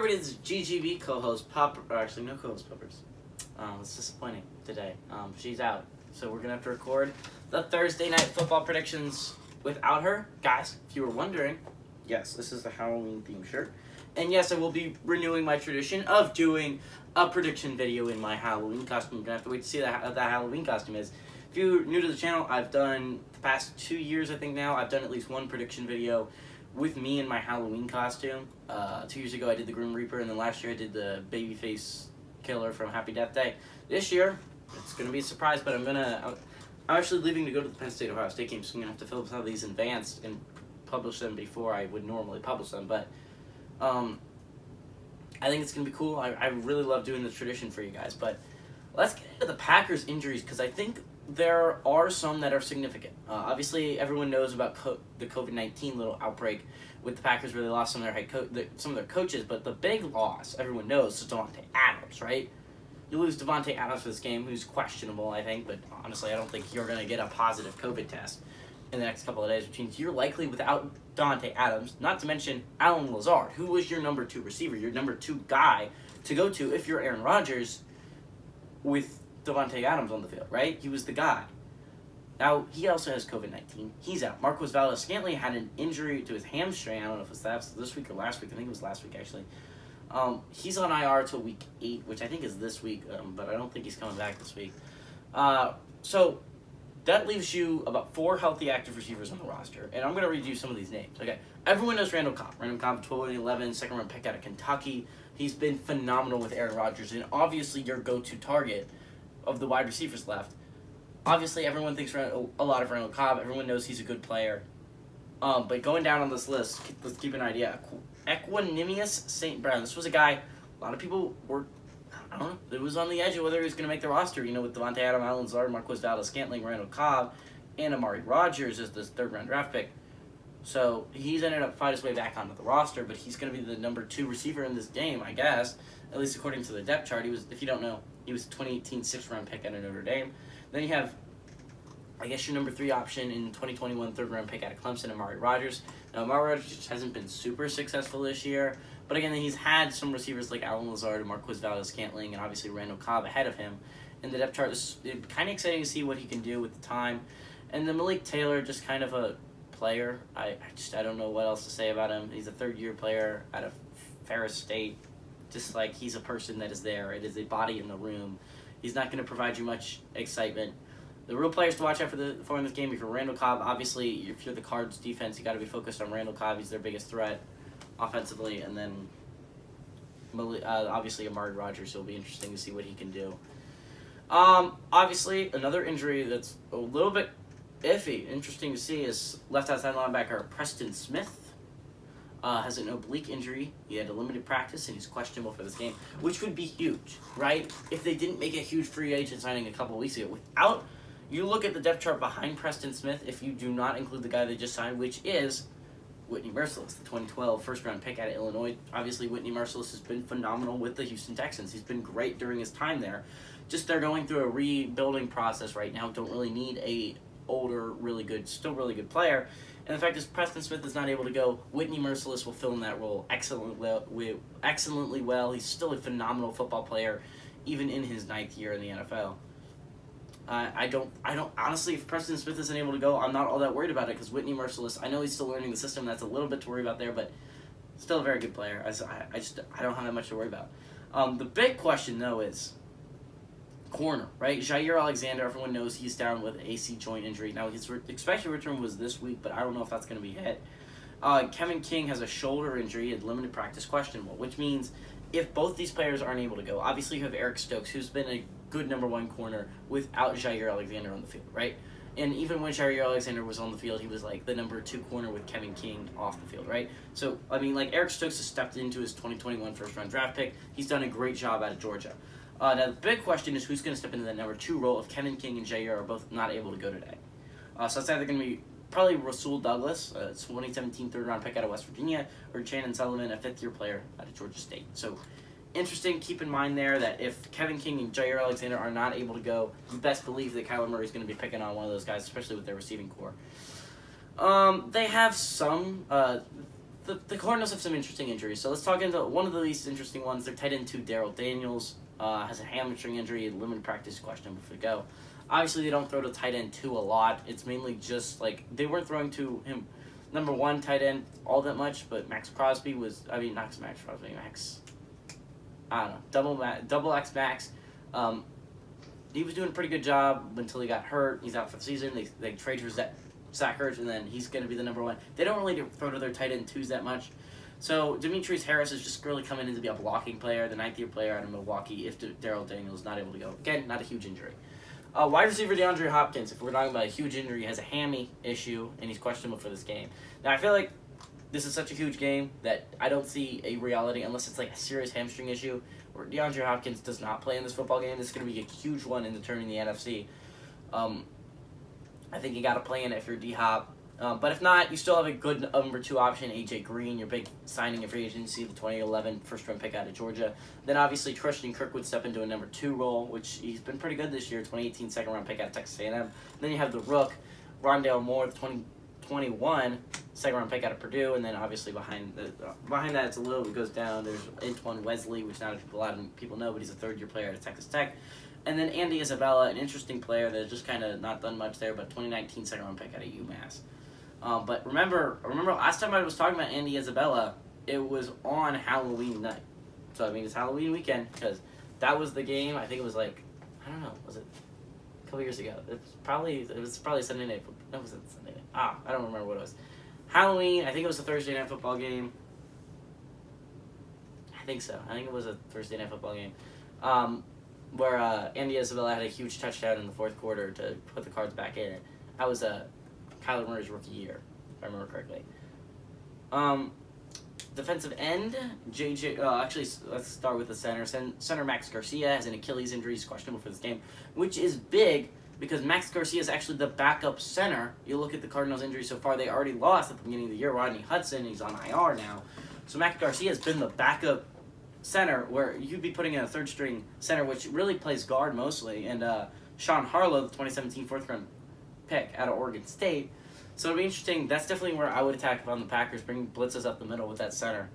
everybody, this is GGB co-host Pop, or actually no co-host Poppers. It's disappointing today. She's out, so we're gonna have to record the Thursday night football predictions without her. Guys, if you were wondering, yes, this is the Halloween themed shirt. And yes, I will be renewing my tradition of doing a prediction video in my Halloween costume. You're gonna have to wait to see what that Halloween costume is. If you're new to the channel, I've done, the past 2 years I think now, I've done at least one prediction video with me in my Halloween costume. 2 years ago I did the Grim Reaper, and then last year I did the Babyface Killer from Happy Death Day. This year, it's going to be a surprise, but I'm actually leaving to go to the Penn State Ohio State game, so I'm going to have to fill up some of these in advance and publish them before I would normally publish them, but I think it's going to be cool. I really love doing this tradition for you guys, but let's get into the Packers injuries, because I think there are some that are significant. Obviously, everyone knows about the COVID-19 little outbreak with the Packers, where they lost some of their coaches. But the big loss, everyone knows, is Davante Adams, right? You lose Davante Adams for this game, who's questionable, I think. But honestly, I don't think you're going to get a positive COVID test in the next couple of days, which means you're likely without Davante Adams, not to mention Allen Lazard, who was your number 2 receiver, your number 2 guy to go to if you're Aaron Rodgers with Davante Adams on the field, right? He was the guy. Now, he also has COVID-19. He's out. Marquez Valdes-Scantling had an injury to his hamstring. I don't know if it's this week or last week. I think it was last week, actually. He's on IR until week 8, which I think is this week, but I don't think he's coming back this week. So that leaves you about 4 healthy active receivers on the roster, and I'm going to read you some of these names. Okay, everyone knows Randall Cobb. Randall Cobb, 2011, second-round pick out of Kentucky. He's been phenomenal with Aaron Rodgers, and obviously your go-to target of the wide receivers left. Obviously, everyone thinks a lot of Randall Cobb. Everyone knows he's a good player. But going down on this list, let's keep an idea. Equanimous St. Brown. This was a guy, a lot of people were, I don't know, it was on the edge of whether he was going to make the roster, with Davante Adams, Allen Lazard, Marquez Valdes-Scantling, Randall Cobb, and Amari Rodgers as this third-round draft pick. So he's ended up fighting his way back onto the roster, but he's going to be the number 2 receiver in this game, I guess, at least according to the depth chart. He was, if you don't know, he was a 2018 6th-round pick out of Notre Dame. Then you have, I guess, your number 3 option in 2021 3rd-round pick out of Clemson, Amari Rodgers. Now, Amari Rodgers just hasn't been super successful this year, but again, he's had some receivers like Allen Lazard and Marquez Valdes-Scantling, and obviously Randall Cobb ahead of him. In the depth chart, it's kind of exciting to see what he can do with the time. And then Malik Taylor, just kind of a player. I don't know what else to say about him. He's a 3rd-year player out of Ferris State. Just like he's a person that is there. It is a body in the room. He's not going to provide you much excitement. The real players to watch out for in this game, if you're Randall Cobb, obviously, if you're the Cards defense, you got to be focused on Randall Cobb. He's their biggest threat offensively. And then, obviously, Amari Rodgers, it'll be interesting to see what he can do. Obviously, another injury that's a little bit iffy, interesting to see, is left outside linebacker Preston Smith. Has an oblique injury. He had a limited practice, and he's questionable for this game, which would be huge, right? If they didn't make a huge free agent signing a couple weeks ago. You look at the depth chart behind Preston Smith, if you do not include the guy they just signed, which is Whitney Mercilus, the 2012 first-round pick out of Illinois. Obviously, Whitney Mercilus has been phenomenal with the Houston Texans. He's been great during his time there. Just they're going through a rebuilding process right now. Don't really need a older, still really good player. And the fact is, Preston Smith is not able to go. Whitney Mercilus will fill in that role excellently well. He's still a phenomenal football player, even in his 9th year in the NFL. I don't honestly, if Preston Smith isn't able to go, I'm not all that worried about it, because Whitney Mercilus, I know he's still learning the system. That's a little bit to worry about there, but still a very good player. I don't have that much to worry about. The big question, though, is corner, right? Jair Alexander, everyone knows he's down with AC joint injury. Now, his expected return was this week, but I don't know if that's going to be hit. Kevin King has a shoulder injury and limited practice, questionable, which means if both these players aren't able to go, obviously you have Eric Stokes, who's been a good number 1 corner without Jair Alexander on the field, right? And even when Jair Alexander was on the field, he was like the number 2 corner with Kevin King off the field, right? So, I mean, like, Eric Stokes has stepped into his 2021 first-round draft pick. He's done a great job out of Georgia. Now, the big question is who's going to step into that number 2 role if Kevin King and Jair are both not able to go today. So that's either going to be probably Rasul Douglas, a 2017 3rd-round pick out of West Virginia, or Shannon Sullivan, a 5th-year player out of Georgia State. So, interesting. Keep in mind there that if Kevin King and Jair Alexander are not able to go, you best believe that Kyler Murray is going to be picking on one of those guys, especially with their receiving core. They have some the Cardinals have some interesting injuries. So let's talk into one of the least interesting ones. Their tight end 2, Daryl Daniels, has a hamstring injury, limited practice, questionable for go. Obviously, they don't throw to tight end 2 a lot. It's mainly just like they weren't throwing to him, number 1 tight end all that much. But Max Crosby was, I don't know, double X Max. He was doing a pretty good job until he got hurt. He's out for the season. They trade for Zach Ertz, and then he's going to be the number 1. They don't really throw to their tight end 2s that much. So Demetrius Harris is just really coming in to be a blocking player, the 9th-year player out of Milwaukee if Daryl Daniels is not able to go. Again, not a huge injury. Wide receiver DeAndre Hopkins, if we're talking about a huge injury, has a hammy issue, and he's questionable for this game. Now, I feel like this is such a huge game that I don't see a reality unless it's like a serious hamstring issue where DeAndre Hopkins does not play in this football game. This is going to be a huge one in determining the NFC. I think you got to play in it if you're D-Hop. But if not, you still have a good number 2 option, A.J. Green, your big signing in free agency, the 2011 first-round pick out of Georgia. Then obviously Christian Kirk would step into a number 2 role, which he's been pretty good this year, 2018 second-round pick out of Texas A&M. Then you have the Rook, Rondale Moore, the 2021 second-round pick out of Purdue, and then obviously behind that it's a little bit goes down. There's Antoine Wesley, which not a lot of people know, but he's a third-year player out of Texas Tech. And then Andy Isabella, an interesting player that just kind of not done much there, but 2019 second-round pick out of UMass. But remember last time I was talking about Andy Isabella, it was on Halloween night. So, I mean, it's Halloween weekend because that was the game. I think it was like, I don't know, was it a couple years ago? It was probably Sunday night. No, was it Sunday night? I don't remember what it was. Halloween, I think it was a Thursday night football game. I think so. I think it was a Thursday night football game. Where Andy Isabella had a huge touchdown in the fourth quarter to put the Cards back in it. That was Kyler Murray's rookie year, if I remember correctly. Defensive end, actually, let's start with the center. Center Max Garcia has an Achilles injury. He's questionable for this game, which is big because Max Garcia is actually the backup center. You look at the Cardinals' injuries so far, they already lost at the beginning of the year. Rodney Hudson, he's on IR now. So Max Garcia has been the backup center where you'd be putting in a third-string center, which really plays guard mostly. And Sean Harlow, the 2017 fourth-round pick out of Oregon State. So it'll be interesting. That's definitely where I would attack if I'm the Packers, bring blitzes up the middle with that center,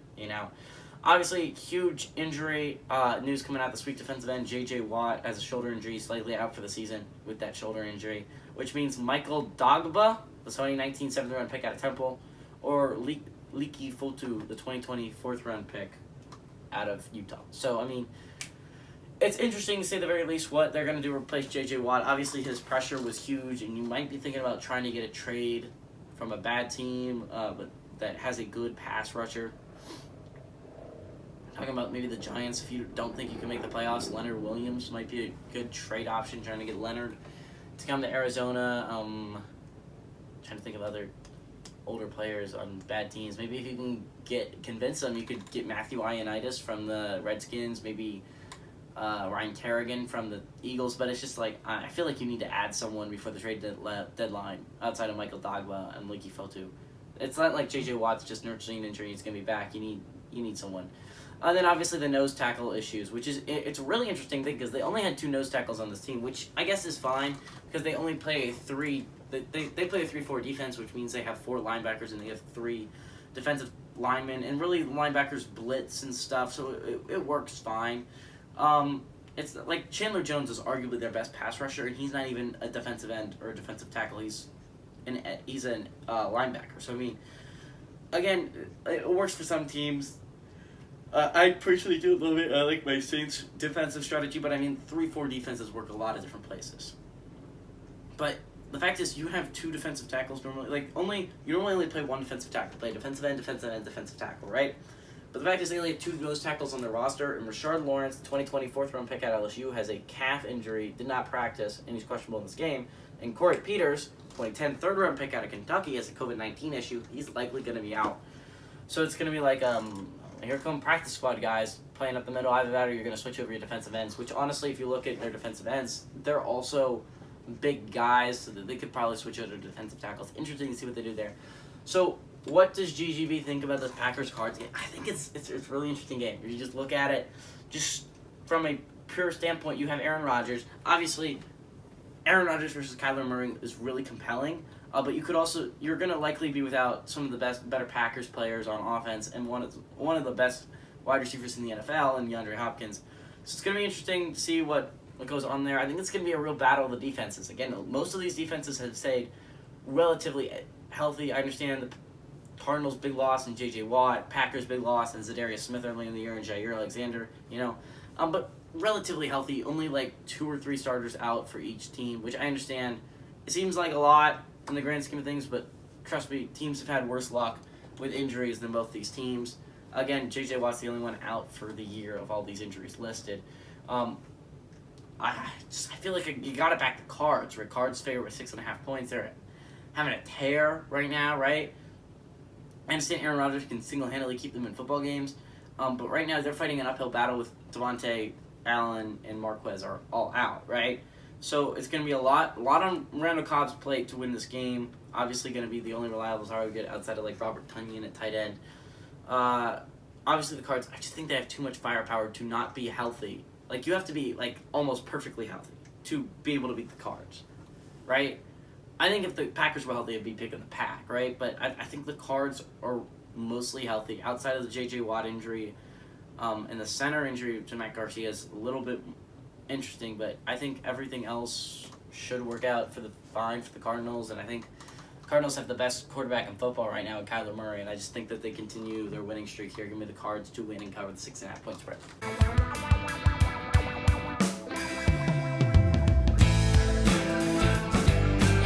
Obviously, huge injury news coming out this week. Defensive end J.J. Watt has a shoulder injury, slightly out for the season with that shoulder injury, which means Michael Dagba, the 2019 7th-round pick out of Temple, or Leki Fotu, the 2020 4th-round pick out of Utah. So, I mean, it's interesting to say the very least what they're going to do to replace J.J. Watt. Obviously, his pressure was huge, and you might be thinking about trying to get a trade from a bad team but that has a good pass rusher. Talking about maybe the Giants, if you don't think you can make the playoffs, Leonard Williams might be a good trade option, trying to get Leonard to come to Arizona. Trying to think of other older players on bad teams. Maybe if you can convince them, you could get Matthew Ioannidis from the Redskins, maybe Ryan Kerrigan from the Eagles, but it's just like I feel like you need to add someone before the trade deadline outside of Michael Dagba and Leki Fotu. It's not like J.J. Watt's just nursing an injury; he's gonna be back. You need someone. And then obviously the nose tackle issues, which is it's a really interesting thing because they only had 2 nose tackles on this team, which I guess is fine because they only play they play a 3-4 defense, which means they have 4 linebackers and they have 3 defensive linemen, and really linebackers blitz and stuff, so it works fine. It's like Chandler Jones is arguably their best pass rusher, and he's not even a defensive end or a defensive tackle. He's a linebacker. So I mean, again, it works for some teams. I personally do a little bit. I like my Saints defensive strategy, but I mean 3-4 defenses work a lot of different places. But the fact is, you have 2 defensive tackles normally. You normally only play 1 defensive tackle. Play defensive end, defensive tackle, right? But the fact is, they only have 2 nose tackles on their roster, and Rashard Lawrence, the 2020 4th-round pick out of LSU, has a calf injury, did not practice, and he's questionable in this game. And Corey Peters, 2010 3rd-round pick out of Kentucky, has a COVID-19 issue. He's likely going to be out. So it's going to be like, here come practice squad guys playing up the middle. Either that or you're going to switch over your defensive ends, which honestly, if you look at their defensive ends, they're also big guys, so that they could probably switch over to defensive tackles. Interesting to see what they do there. So what does GGB think about this Packers Cards game? I think it's a really interesting game. If you just look at it, just from a pure standpoint, you have Aaron Rodgers. Obviously, Aaron Rodgers versus Kyler Murray is really compelling. But you're going to likely be without some of the better Packers players on offense and one of the best wide receivers in the NFL, and DeAndre Hopkins. So it's going to be interesting to see what goes on there. I think it's going to be a real battle of the defenses. Again, most of these defenses have stayed relatively healthy. I understand the Cardinals' big loss in J.J. Watt, Packers' big loss in Zadarius Smith early in the year, and Jair Alexander, but relatively healthy. Only like 2 or 3 starters out for each team, which I understand. It seems like a lot in the grand scheme of things, but trust me, teams have had worse luck with injuries than both these teams. Again, J.J. Watt's the only one out for the year of all these injuries listed. I feel like you got to back the Cards, right? Cards favor with 6.5 points. They're having a tear right now, right? I understand Aaron Rodgers can single-handedly keep them in football games, but right now they're fighting an uphill battle with Devontae, Allen, and Marquez are all out, right? So it's going to be a lot on Randall Cobb's plate to win this game. Obviously going to be the only reliable target we get outside of like Robert Tonyan at tight end. Obviously the Cards, I just think they have too much firepower to not be healthy. Like, you have to be like almost perfectly healthy to be able to beat the Cards, right? I think if the Packers were healthy, it'd be picking the pack, right? But I think the Cards are mostly healthy outside of the J.J. Watt injury, and the center injury to Matt Garcia is a little bit interesting, but I think everything else should work out fine for the Cardinals, and I think the Cardinals have the best quarterback in football right now, Kyler Murray, and I just think that they continue their winning streak here. Give me the Cards to win and cover the 6.5 point spread.